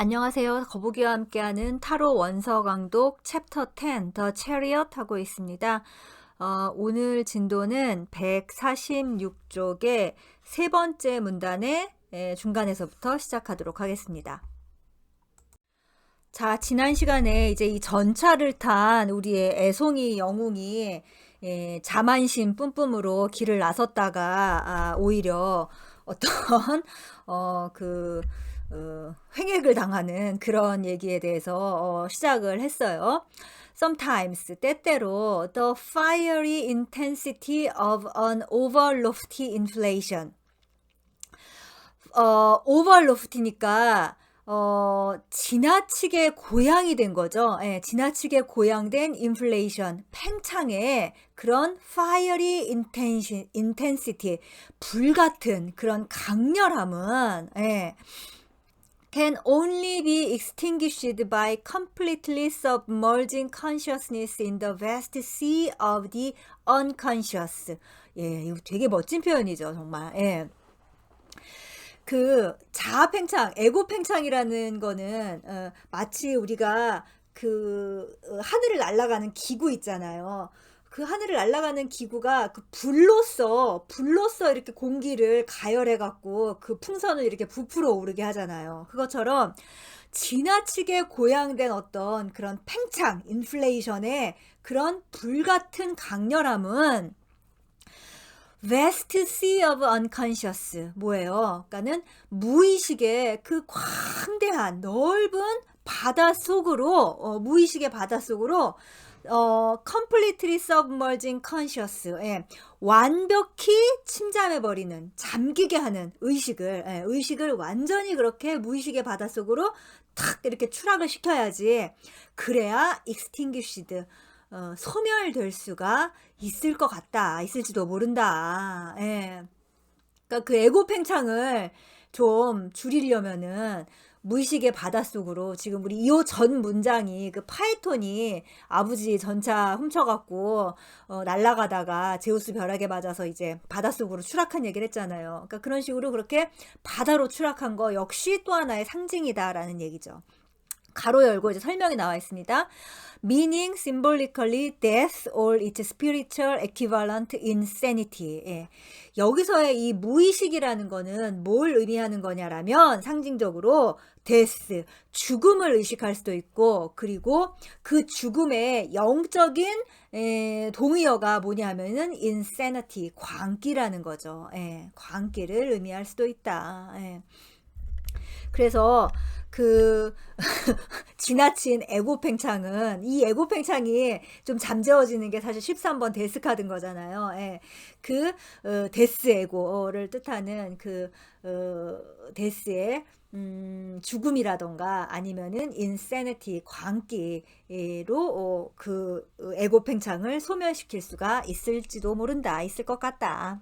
안녕하세요. 거북이와 함께하는 타로 원서 강독 챕터 10 The Chariot 하고 있습니다. 오늘 진도는 146쪽의 세 번째 문단의 중간에서부터 시작하도록 하겠습니다. 자, 지난 시간에 이제 이 전차를 탄 우리의 애송이 영웅이 자만심 뿜뿜으로 길을 나섰다가 오히려 어떤 횡액을 당하는 그런 얘기에 대해서 시작을 했어요. Sometimes 때때로 the fiery intensity of an overlofty inflation. overloft니까 지나치게 고양이 된 거죠. 예, 지나치게 고양된 인플레이션, 팽창의 그런 fiery intensity, 불같은 그런 강렬함은 can only be extinguished by completely submerging consciousness in the vast sea of the unconscious. 예, 이거 되게 멋진 표현이죠, 정말. 예. 그 자아팽창, 에고팽창이라는 거는 마치 우리가 하늘을 날아가는 기구 있잖아요. 그 하늘을 날아가는 기구가 그 불로써 이렇게 공기를 가열해 갖고 그 풍선을 이렇게 부풀어 오르게 하잖아요. 그것처럼 지나치게 고양된 어떤 그런 팽창, 인플레이션의 그런 불같은 강렬함은 vast sea of unconscious 뭐예요? 그러니까는 무의식의 그 광대한 넓은 바닷속으로 무의식의 바닷속으로 completely submerging conscious 완벽히 침잠해버리는 잠기게 하는 의식을 완전히 그렇게 무의식의 바닷속으로 탁 이렇게 추락을 시켜야지 그래야 extinguished 소멸될 수가 있을 것 같다. 있을지도 모른다. 예. 그러니까 그 에고 팽창을 좀 줄이려면은 무의식의 바닷속으로 지금 우리 이호 전 문장이 그 파이톤이 아버지 전차 훔쳐갖고 날아가다가 제우스 벼락에 맞아서 이제 바닷속으로 추락한 얘기를 했잖아요. 그러니까 그런 식으로 그렇게 바다로 추락한 거 역시 또 하나의 상징이다라는 얘기죠. 가로 열고 이제 설명이 나와 있습니다. Meaning symbolically death or its spiritual equivalent insanity. 예. 여기서의 이 무의식이라는 거는 뭘 의미하는 거냐라면 상징적으로 death, 죽음을 의식할 수도 있고 그리고 그 죽음의 영적인 동의어가 뭐냐면은 insanity, 광기라는 거죠. 예. 광기를 의미할 수도 있다. 예. 그래서 지나친 에고팽창은 이 에고팽창이 좀 잠재워지는 게 사실 13번 데스카드인 거잖아요. 예. 데스 에고를 뜻하는 데스의 죽음이라던가 아니면은 인세니티 광기로 에고팽창을 소멸시킬 수가 있을지도 모른다. 있을 것 같다.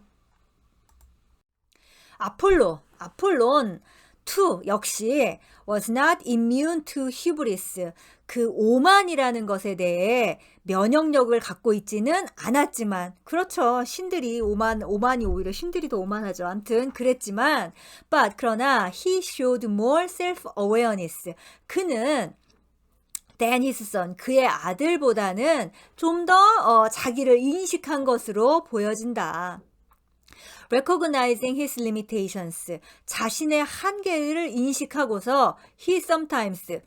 아폴론 2 역시 was not immune to hubris. 그 오만이라는 것에 대해 면역력을 갖고 있지는 않았지만 그렇죠. 신들이 오만이 오히려 신들이 더 오만하죠. 아무튼 그랬지만 그러나 he showed more self-awareness. 그는 than his son, 그의 아들보다는 좀 더 자기를 인식한 것으로 보여진다. recognizing his limitations, 자신의 한계를 인식하고서 he sometimes,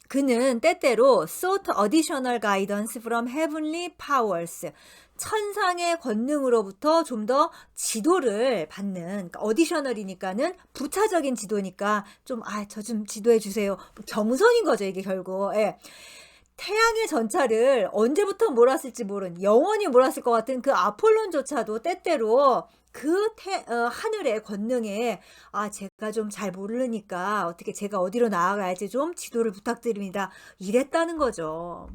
그는 때때로 sought additional guidance from heavenly powers, 천상의 권능으로부터 좀 더 지도를 받는, 그러니까 어디셔널이니까는 부차적인 지도니까 저 좀 지도해 주세요. 겸손인 거죠, 이게 결국. 예. 태양의 전차를 언제부터 몰았을지 모른, 영원히 몰았을 것 같은 그 아폴론조차도 때때로 하늘의 권능에 제가 좀 잘 모르니까 어떻게 제가 어디로 나아가야지 좀 지도를 부탁드립니다. 이랬다는 거죠.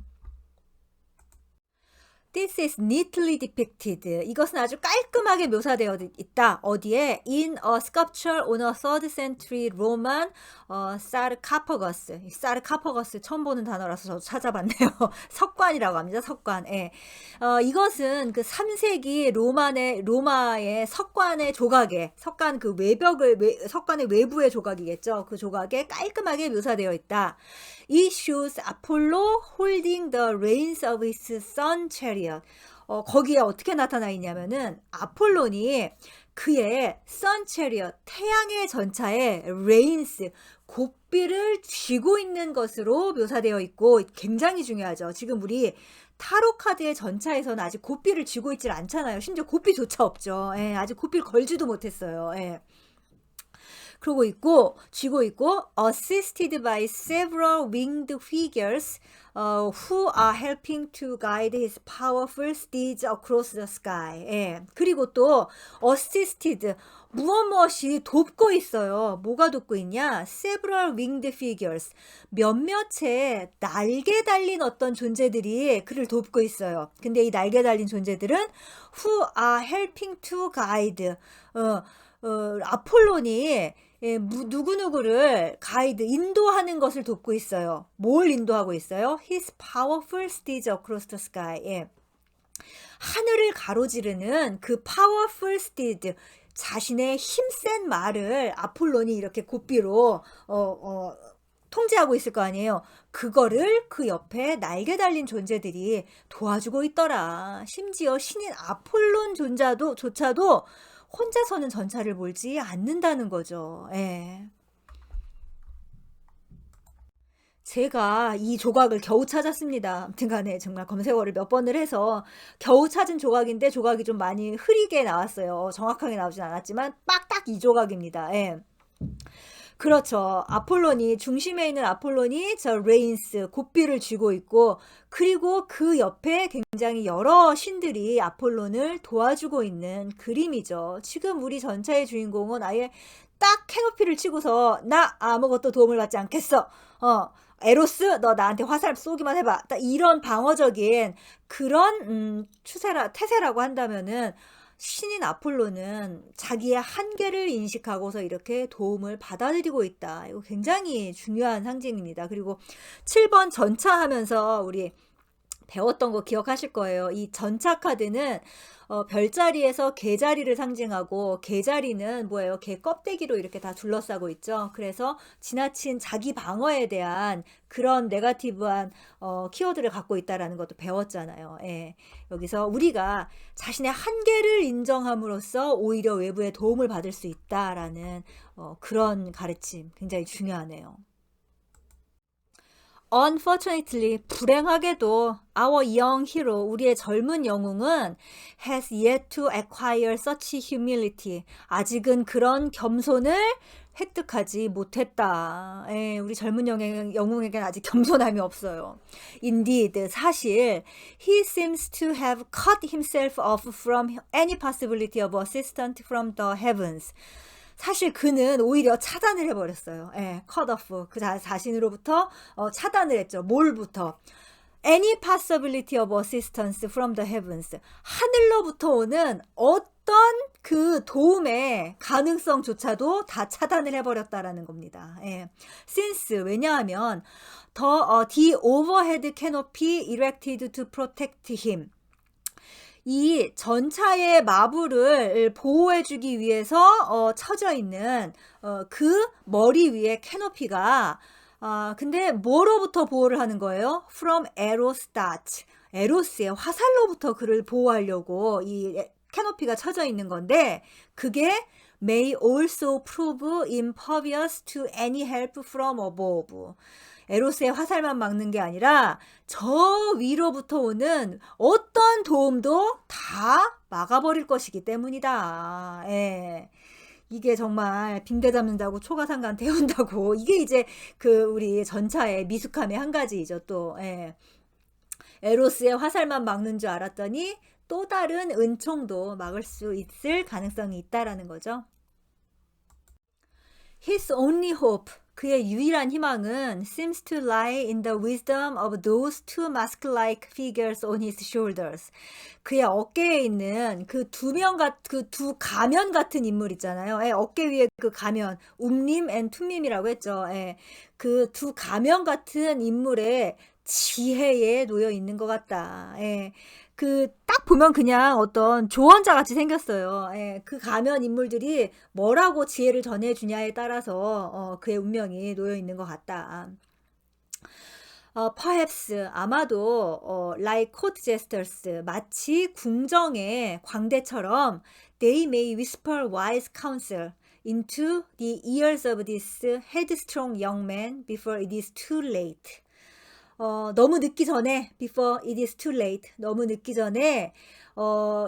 This is neatly depicted. 이것은 아주 깔끔하게 묘사되어 있다. 어디에? In a sculpture on a 3rd century Roman sarcophagus. sarcophagus 처음 보는 단어라서 저도 찾아봤네요. 석관이라고 합니다. 석관. 예. 이것은 그 3세기 로마의 석관의 조각에 석관 그 석관의 외부의 조각이겠죠. 그 조각에 깔끔하게 묘사되어 있다. It shows Apollo holding the reins of his son chariot. 거기에 어떻게 나타나 있냐면은 아폴론이 그의 son chariot 태양의 전차에 reins 고삐를 쥐고 있는 것으로 묘사되어 있고 굉장히 중요하죠. 지금 우리 타로 카드의 전차에서는 아직 고삐를 쥐고 있질 않잖아요. 심지어 고삐조차 없죠. 예, 아직 고삐를 걸지도 못했어요. 예. 그러고 있고 쥐고 있고 assisted by several winged figures who are helping to guide his powerful steeds across the sky. 예. 그리고 또 assisted 무엇이 돕고 있어요. 뭐가 돕고 있냐? several winged figures 몇몇의 날개 달린 어떤 존재들이 그를 돕고 있어요. 근데 이 날개 달린 존재들은 who are helping to guide 아폴론이 누구누구를 가이드, 인도하는 것을 돕고 있어요. 뭘 인도하고 있어요? His powerful steeds across the sky. 예. 하늘을 가로지르는 그 powerful steed, 자신의 힘센 말을 아폴론이 이렇게 고삐로 통제하고 있을 거 아니에요. 그거를 그 옆에 날개 달린 존재들이 도와주고 있더라. 심지어 신인 아폴론조차도 혼자서는 전차를 몰지 않는다는 거죠. 예. 제가 이 조각을 겨우 찾았습니다. 아무튼 간에 정말 검색어를 몇 번을 해서 겨우 찾은 조각인데 조각이 좀 많이 흐리게 나왔어요. 정확하게 나오진 않았지만 딱 이 조각입니다. 예. 그렇죠. 아폴론이 중심에 있는 아폴론이 저 레인스 고삐를 쥐고 있고 그리고 그 옆에 굉장히 여러 신들이 아폴론을 도와주고 있는 그림이죠. 지금 우리 전차의 주인공은 아예 딱 캐노피를 치고서 나 아무것도 도움을 받지 않겠어. 에로스 너 나한테 화살 쏘기만 해봐. 딱 이런 방어적인 그런 태세라고 한다면은 신인 아폴로는 자기의 한계를 인식하고서 이렇게 도움을 받아들이고 있다. 이거 굉장히 중요한 상징입니다. 그리고 7번 전차 하면서 우리 배웠던 거 기억하실 거예요. 이 전차 카드는 별자리에서 개자리를 상징하고 개자리는 뭐예요? 개 껍데기로 이렇게 다 둘러싸고 있죠. 그래서 지나친 자기 방어에 대한 그런 네거티브한 키워드를 갖고 있다라는 것도 배웠잖아요. 예. 여기서 우리가 자신의 한계를 인정함으로써 오히려 외부의 도움을 받을 수 있다라는 그런 가르침 굉장히 중요하네요. Unfortunately, 불행하게도 our young hero, 우리의 젊은 영웅은 has yet to acquire such humility. 아직은 그런 겸손을 획득하지 못했다. 우리 젊은 영웅에게는 아직 겸손함이 없어요. Indeed, 사실 he seems to have cut himself off from any possibility of assistance from the heavens. 사실 그는 오히려 차단을 해버렸어요. cut off. 그 자신으로부터 차단을 했죠. 뭘부터? Any possibility of assistance from the heavens. 하늘로부터 오는 어떤 그 도움의 가능성조차도 다 차단을 해버렸다라는 겁니다. Since, 왜냐하면 the overhead canopy erected to protect him. 이 전차의 마부를 보호해주기 위해서 쳐져 있는 그 머리 위에 캐노피가 근데 뭐로부터 보호를 하는 거예요? From arrows dart. 에로스의 화살로부터 그를 보호하려고 이 캐노피가 쳐져 있는 건데 그게 may also prove impervious to any help from above. 에로스의 화살만 막는 게 아니라 저 위로부터 오는 어떤 도움도 다 막아버릴 것이기 때문이다. 이게 정말 빙대 잡는다고 초가상간 태운다고 이게 이제 그 우리 전차의 미숙함의 한 가지이죠. 또 에로스의 화살만 막는 줄 알았더니 또 다른 은총도 막을 수 있을 가능성이 있다라는 거죠. His only hope. 그의 유일한 희망은 seems to lie in the wisdom of those two mask-like figures on his shoulders. 그의 어깨에 있는 그 그 두 가면 같은 인물 있잖아요. 예, 어깨 위에 그 가면, 움림 앤 툼림이라고 했죠. 예, 그 두 가면 같은 인물의 지혜에 놓여 있는 것 같다. 예. 그 딱 보면 그냥 어떤 조언자 같이 생겼어요. 예. 그 가면 인물들이 뭐라고 지혜를 전해 주냐에 따라서 그의 운명이 놓여 있는 것 같다. perhaps 아마도 like court jesters 마치 궁정의 광대처럼 they may whisper wise counsel into the ears of this headstrong young man before it is too late. 너무 늦기 전에 before it is too late. 너무 늦기 전에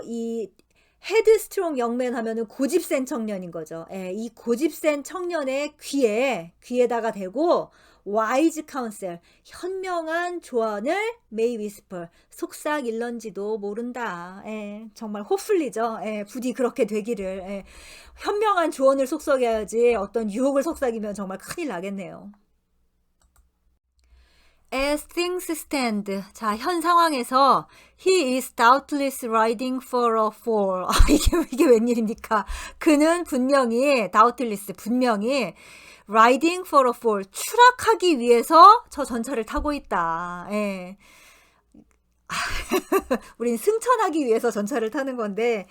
이 헤드스트롱 영맨 하면은 고집센 청년인 거죠. 예, 이 고집센 청년의 귀에다가 대고 wise counsel 현명한 조언을 may whisper 속삭일런지도 모른다. 예, 정말 호플리죠. 예, 부디 그렇게 되기를. 예, 현명한 조언을 속삭여야지 어떤 유혹을 속삭이면 정말 큰일 나겠네요. As things stand. 자, 현 상황에서 he is doubtless riding for a fall. 이게 웬일입니까? 그는 분명히 분명히 riding for a fall. 추락하기 위해서 저 전차를 타고 있다. 예. 우린 승천하기 위해서 전차를 타는 건데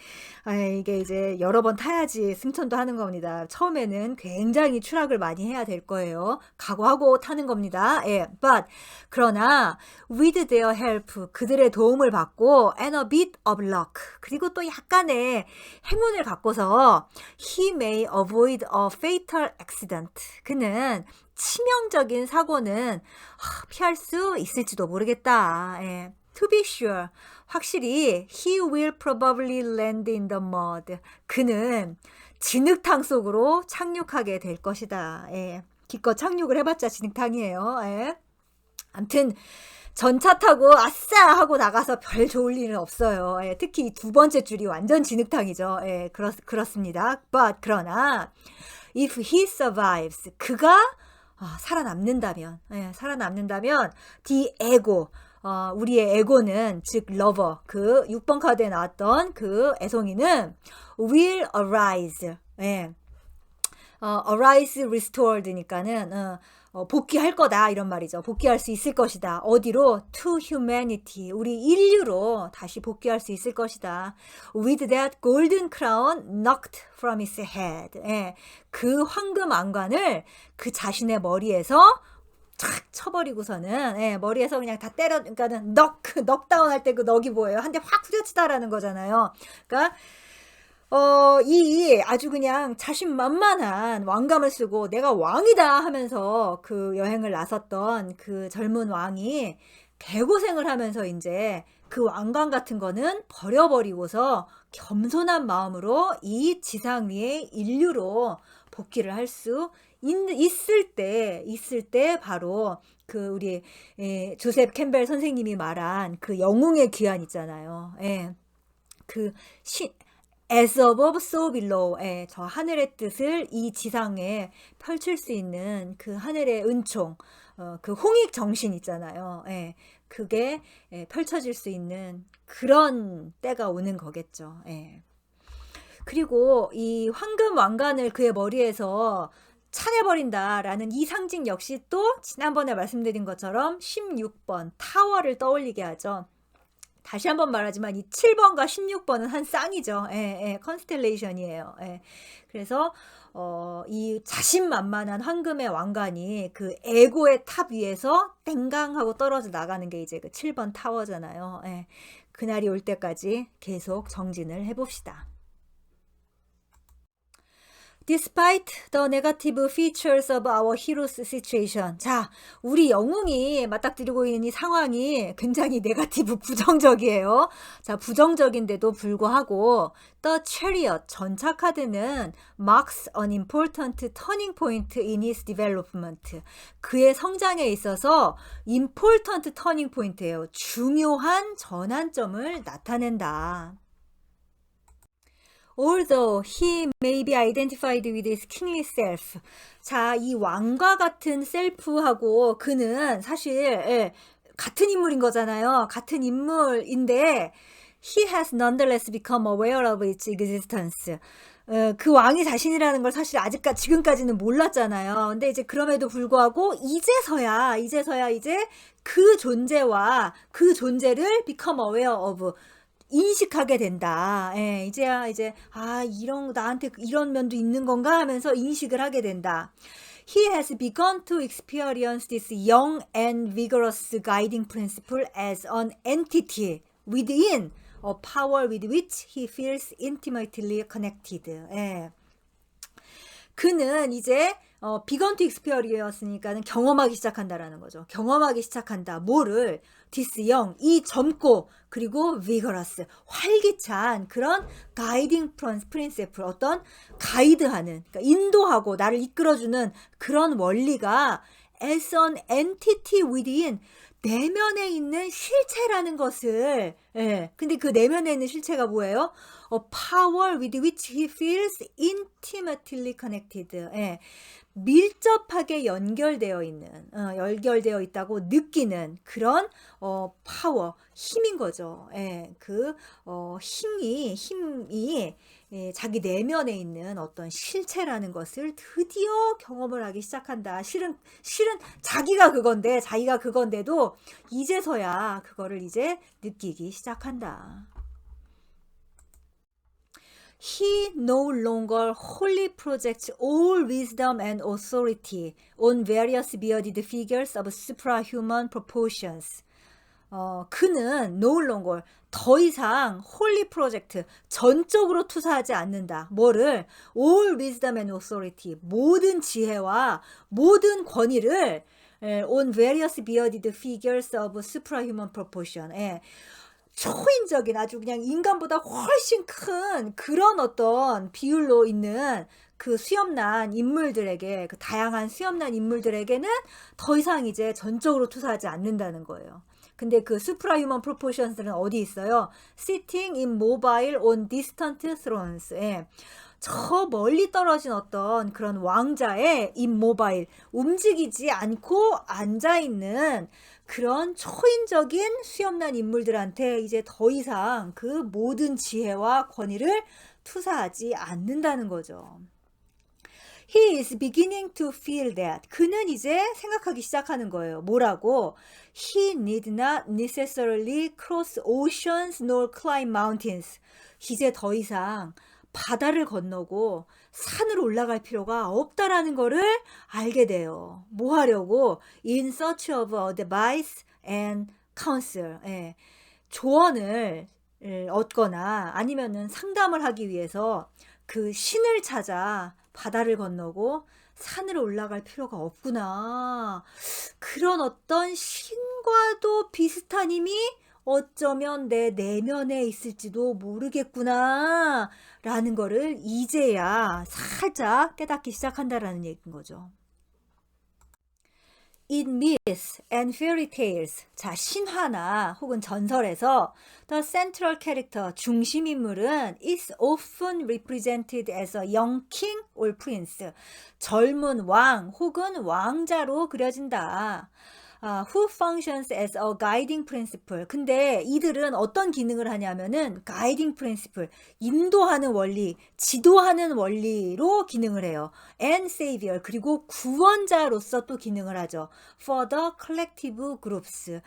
이게 이제 여러 번 타야지 승천도 하는 겁니다. 처음에는 굉장히 추락을 많이 해야 될 거예요. 각오하고 타는 겁니다. 예, but 그러나 with their help 그들의 도움을 받고 and a bit of luck 그리고 또 약간의 행운을 갖고서 he may avoid a fatal accident 그는 치명적인 사고는 피할 수 있을지도 모르겠다. 예. To be sure, 확실히 he will probably land in the mud. 그는 진흙탕 속으로 착륙하게 될 것이다. 예. 기껏 착륙을 해봤자 진흙탕이에요. 예. 아무튼 전차 타고 아싸 하고 나가서 별 좋을 일은 없어요. 예. 특히 이 두 번째 줄이 완전 진흙탕이죠. 예. 그렇습니다. But 그러나 if he survives, 그가 살아남는다면, the ego 우리의 에고는 즉 러버 그 6번 카드에 나왔던 그 애송이는 will arise. 예. arise restored니까는 복귀할 거다 이런 말이죠. 복귀할 수 있을 것이다. 어디로? To humanity. 우리 인류로 다시 복귀할 수 있을 것이다. With that golden crown knocked from his head. 예. 그 황금 왕관을 그 자신의 머리에서 착 쳐버리고서는 예, 머리에서 그냥 다 때려 그러니까는 넉다운 할 때 그 넉이 뭐예요? 한 대 확 후려치다라는 거잖아요. 그러니까 이 아주 그냥 자신만만한 왕관을 쓰고 내가 왕이다 하면서 그 여행을 나섰던 그 젊은 왕이 개고생을 하면서 이제 그 왕관 같은 거는 버려버리고서 겸손한 마음으로 이 지상 위의 인류로 복귀를 할 수 있을 때 바로 그 우리 조셉 캠벨 선생님이 말한 그 영웅의 귀환 있잖아요. 예. 그 as above so below. 예. 저 하늘의 뜻을 이 지상에 펼칠 수 있는 그 하늘의 은총, 그 홍익 정신 있잖아요. 예. 그게 펼쳐질 수 있는 그런 때가 오는 거겠죠. 예. 그리고 이 황금 왕관을 그의 머리에서 차내버린다라는 이 상징 역시 또 지난번에 말씀드린 것처럼 16번 타워를 떠올리게 하죠. 다시 한번 말하지만 이 7번과 16번은 한 쌍이죠. 컨스텔레이션이에요. 그래서 이 자신만만한 황금의 왕관이 그 에고의 탑 위에서 땡강 하고 떨어져 나가는 게 이제 그 7번 타워잖아요. 그날이 올 때까지 계속 정진을 해봅시다. Despite the negative features of our hero's situation. 자, 우리 영웅이 맞닥뜨리고 있는 이 상황이 굉장히 네거티브 부정적이에요. 자, 부정적인데도 불구하고 The Chariot 전차 카드는 marks an important turning point in his development. 그의 성장에 있어서 important turning point예요. 중요한 전환점을 나타낸다. Although he may be identified with his kingly self. 자, 이 왕과 같은 셀프하고 그는 사실 같은 인물인 거잖아요. 같은 인물인데 he has nonetheless become aware of its existence. 그 왕이 자신이라는 걸 사실 아직까지 지금까지는 몰랐잖아요. 근데 이제 그럼에도 불구하고 이제서야 이제 그 존재와 그 존재를 become aware of 인식하게 된다. 예, 이제야 이제 나한테 이런 면도 있는 건가 하면서 인식을 하게 된다. He has begun to experience this young and vigorous guiding principle as an entity within a power with which he feels intimately connected. 예. 그는 이제 begun to experience니까는 경험하기 시작한다라는 거죠. 경험하기 시작한다. 뭐를? this young, 이 젊고 그리고 vigorous, 활기찬 그런 guiding principle, 어떤 가이드하는, 그러니까 인도하고 나를 이끌어주는 그런 원리가 as an entity within, 내면에 있는 실체라는 것을, 예. 근데 그 내면에 있는 실체가 뭐예요? A power with which he feels intimately connected. 예. 밀접하게 연결되어 있다고 느끼는 그런 파워, 힘인 거죠. 예. 그 힘이 자기 내면에 있는 어떤 실체라는 것을 드디어 경험을 하기 시작한다. 실은 자기가 그건데도 이제서야 그거를 이제 느끼기 시작한다. He no longer wholly projects all wisdom and authority on various bearded figures of suprahuman proportions. 그는 no longer, 더 이상 wholly project, 전적으로 투사하지 않는다. 뭐를? all wisdom and authority, 모든 지혜와 모든 권위를 on various bearded figures of suprahuman proportion. 초인적인, 아주 그냥 인간보다 훨씬 큰 그런 어떤 비율로 있는 그 수염난 인물들에게, 그 다양한 수염난 인물들에게는 더 이상 이제 전적으로 투사하지 않는다는 거예요. 근데 그 suprahuman proportions는 어디 있어요? Sitting immobile on distant thrones. 저 멀리 떨어진 어떤 그런 왕자의 immobile, 움직이지 않고 앉아있는 그런 초인적인 수염난 인물들한테 이제 더 이상 그 모든 지혜와 권위를 투사하지 않는다는 거죠. He is beginning to feel that. 그는 이제 생각하기 시작하는 거예요. 뭐라고? He need not necessarily cross oceans nor climb mountains. 이제 더 이상 바다를 건너고 산으로 올라갈 필요가 없다라는 거를 알게 돼요. 뭐 하려고? In search of advice and counsel. 조언을 얻거나 아니면은 상담을 하기 위해서 그 신을 찾아 바다를 건너고 산으로 올라갈 필요가 없구나. 그런 어떤 신과도 비슷한 힘이 어쩌면 내 내면에 있을지도 모르겠구나 라는 거를 이제야 살짝 깨닫기 시작한다라는 얘기인 거죠. In myths and fairy tales, 자, 신화나 혹은 전설에서 the central character, 중심인물은 is often represented as a young king or prince, 젊은 왕 혹은 왕자로 그려진다. Who functions as a guiding principle. 근데 이들은 어떤 기능을 하냐면은 guiding principle, 인도하는 원리, 지도하는 원리로 기능을 해요. And savior, 그리고 구원자로서 또 기능을 하죠. For the collective groups,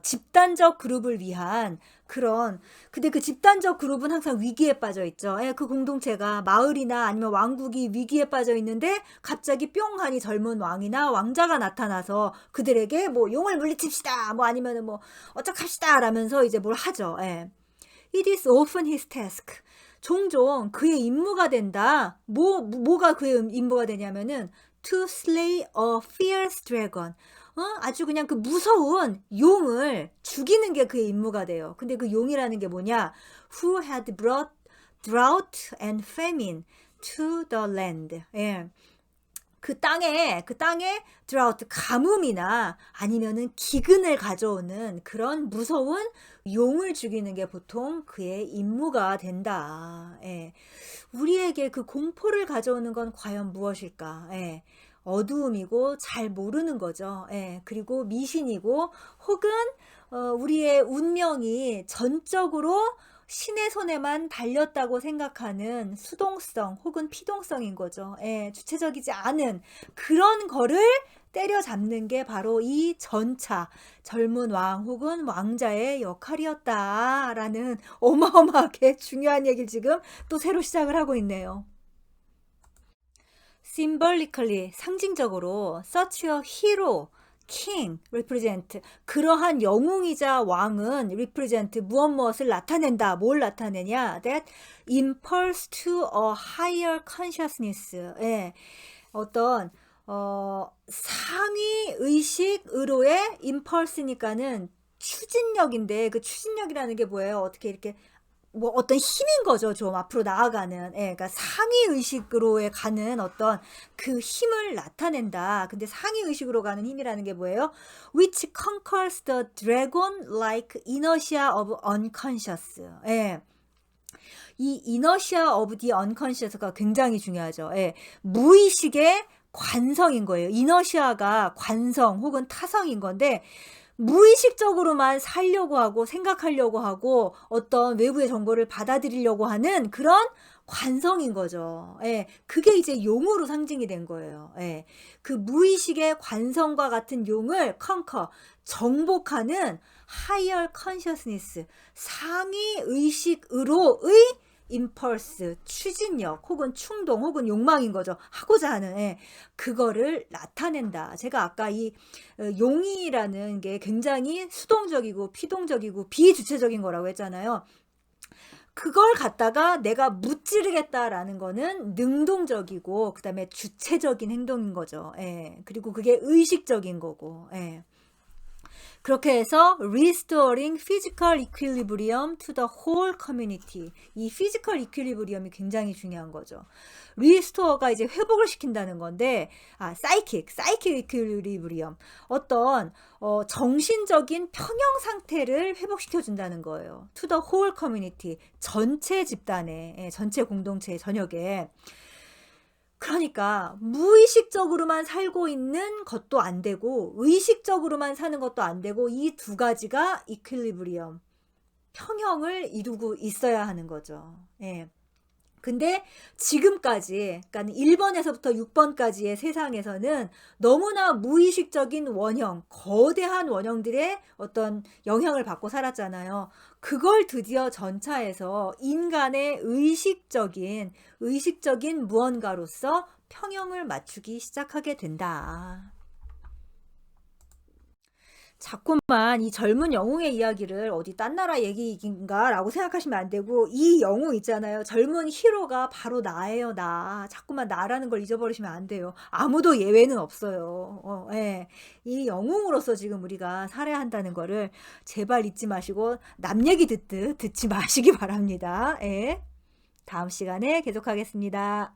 집단적 그룹을 위한 그런, 근데 그 집단적 그룹은 항상 위기에 빠져 있죠. 그 공동체가 마을이나 아니면 왕국이 위기에 빠져 있는데 갑자기 뿅 하니 젊은 왕이나 왕자가 나타나서 그들에게 뭐 용을 물리칩시다, 뭐 아니면은 뭐 어떡합시다 라면서 이제 뭘 하죠. It is often his task. 종종 그의 임무가 된다. 뭐가 그의 임무가 되냐면은 to slay a fierce dragon. 아주 그냥 그 무서운 용을 죽이는 게 그의 임무가 돼요. 근데 그 용이라는 게 뭐냐? Who had brought drought and famine to the land. 그 땅에 drought, 가뭄이나 아니면은 기근을 가져오는 그런 무서운 용을 죽이는 게 보통 그의 임무가 된다. 예. 우리에게 그 공포를 가져오는 건 과연 무엇일까? 예. 어두움이고 잘 모르는 거죠. 예. 그리고 미신이고 혹은 우리의 운명이 전적으로 신의 손에만 달렸다고 생각하는 수동성 혹은 피동성인 거죠. 예, 주체적이지 않은 그런 거를 때려잡는 게 바로 이 전차, 젊은 왕 혹은 왕자의 역할이었다라는 어마어마하게 중요한 얘기를 지금 또 새로 시작을 하고 있네요. symbolically, 상징적으로 such a hero, king, represent, 그러한 영웅이자 왕은 represent, 무엇을 나타낸다. 뭘 나타내냐? that impulse to a higher consciousness. 예. 어떤 상위 의식으로의 impulse니까는 추진력인데 그 추진력이라는 게 뭐예요? 어떻게 이렇게 뭐 어떤 힘인 거죠. 좀 앞으로 나아가는. 예, 그러니까 상위 의식으로의 가는 어떤 그 힘을 나타낸다. 근데 상위 의식으로 가는 힘이라는 게 뭐예요? Which conquers the dragon like inertia of unconscious. 예. 이 inertia of the unconscious가 굉장히 중요하죠. 예. 무의식의 관성인 거예요. inertia가 관성 혹은 타성인 건데 무의식적으로만 살려고 하고 생각하려고 하고 어떤 외부의 정보를 받아들이려고 하는 그런 관성인 거죠. 예, 그게 이제 용으로 상징이 된 거예요. 예, 그 무의식의 관성과 같은 용을 conquer, 정복하는 higher consciousness, 상위 의식으로의 impulse, 추진력 혹은 충동 혹은 욕망인 거죠. 하고자 하는 그거를 나타낸다. 제가 아까 이 용이라는 게 굉장히 수동적이고 피동적이고 비주체적인 거라고 했잖아요. 그걸 갖다가 내가 무찌르겠다라는 거는 능동적이고 그다음에 주체적인 행동인 거죠. 예. 그리고 그게 의식적인 거고. 예. 그렇게 해서 restoring physical equilibrium to the whole community. 이 physical equilibrium이 굉장히 중요한 거죠. restore가 이제 회복을 시킨다는 건데, psychic equilibrium. 어떤 정신적인 평형 상태를 회복시켜 준다는 거예요. to the whole community. 전체 집단에, 전체 공동체의 저녁에. 그러니까 무의식적으로만 살고 있는 것도 안 되고 의식적으로만 사는 것도 안 되고 이 두 가지가 이퀄리브리엄, 평형을 이루고 있어야 하는 거죠. 예. 근데 지금까지, 그러니까 1번에서부터 6번까지의 세상에서는 너무나 무의식적인 원형, 거대한 원형들의 어떤 영향을 받고 살았잖아요. 그걸 드디어 전차에서 인간의 의식적인 무언가로서 평형을 맞추기 시작하게 된다. 자꾸만 이 젊은 영웅의 이야기를 어디 딴 나라 얘기인가 라고 생각하시면 안 되고 이 영웅 있잖아요. 젊은 히로가 바로 나예요. 나. 자꾸만 나라는 걸 잊어버리시면 안 돼요. 아무도 예외는 없어요. 예. 이 영웅으로서 지금 우리가 살아야 한다는 거를 제발 잊지 마시고 남 얘기 듣듯 듣지 마시기 바랍니다. 예. 다음 시간에 계속하겠습니다.